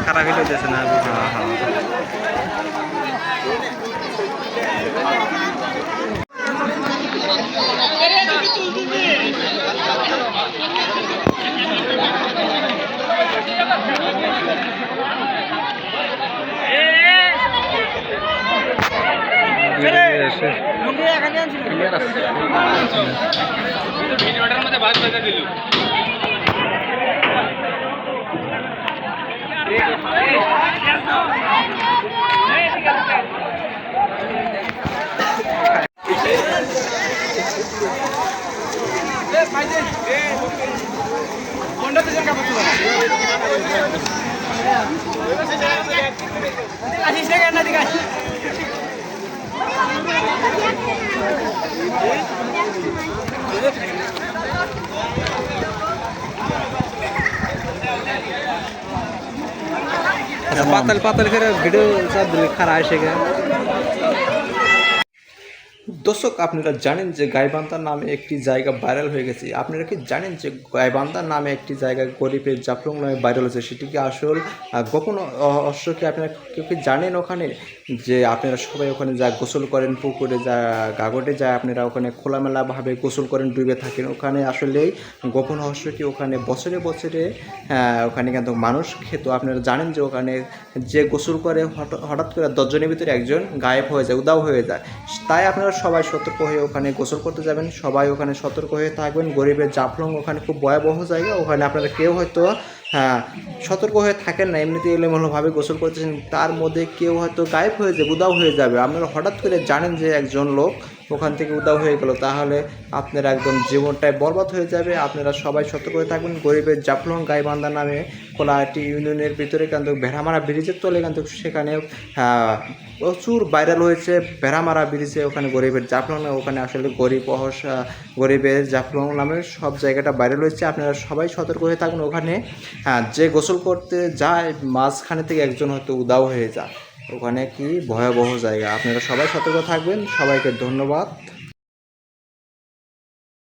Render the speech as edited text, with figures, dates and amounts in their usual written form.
খারাপ হইতেছে না। হ্যাঁ হ্যাঁ পাতাল পাতাল করে ভিডিও চাপ দিলে খারাপ আসে গে। দর্শক আপনারা জানেন যে গাইবান্ধা নামে একটি জায়গা ভাইরাল হয়ে গেছে। আপনারা কি জানেন যে গাইবান্ধা নামে একটি জায়গা গরিবের জাফলং নামে ভাইরাল হয়েছে? সেটি কি আসল গোপন অবশ্য কি আপনারা কেউ কি জানেন ওখানে যে আপনারা সবাই ওখানে যা গোসল করেন, পুকুরে যা গাগটে যায়, আপনারা ওখানে খোলামেলাভাবে গোসল করেন, ডুবে থাকেন ওখানে? আসলেই গোপন রহস্য কি ওখানে বছরে বছরে ওখানে কিন্তু মানুষ খেত। আপনারা জানেন যে ওখানে যে গোসল করে হঠাৎ করে 10 জনের ভিতরে একজন গায়েব হয়ে যায়, উধাও হয়ে যায়। তাই আপনারা সবাই সতর্ক হয়ে ওখানে গোসল করতে যাবেন, সবাই ওখানে সতর্ক হয়ে থাকবেন। গরিবের জাফলং ওখানে খুব ভয়াবহ জায়গা, ওখানে আপনারা কেউ হয়তো সতর্ক হয়ে থাকেন না, এমনিতে এলোমেলোভাবে গোসল করতেছেন, তার মধ্যে কেউ হয়তো গায়েব হয়ে যাবে, উধাও হয়ে যাবে। আপনারা হঠাৎ করে জানেন যে একজন লোক ওখান থেকে উধাও হয়ে গেল, তাহলে আপনারা একদম জীবনটাই বরবাদ হয়ে যাবে। আপনারা সবাই সতর্ক হয়ে থাকবেন। গরিবের জাফলং গাইবান্ধা নামে কোলাহাটি ইউনিয়নের ভিতরে কিন্তু ভেড়ামারা ব্রিজের তলে কিন্তু সেখানে প্রচুর ভাইরাল হয়েছে। ভেড়ামারা ব্রিজে ওখানে গরিবের জাফলং, ওখানে আসলে গরিবের জাফলং নামে সব জায়গাটা ভাইরাল হয়েছে। আপনারা সবাই সতর্ক হয়ে থাকুন। ওখানে যে গোসল করতে যায় মাঝখানে থেকে একজন হয়তো উধাও হয়ে যায়। ওখানে কি ভয়াবহ জায়গা। আপনারা সবাই সতর্ক থাকবেন। সবাইকে ধন্যবাদ।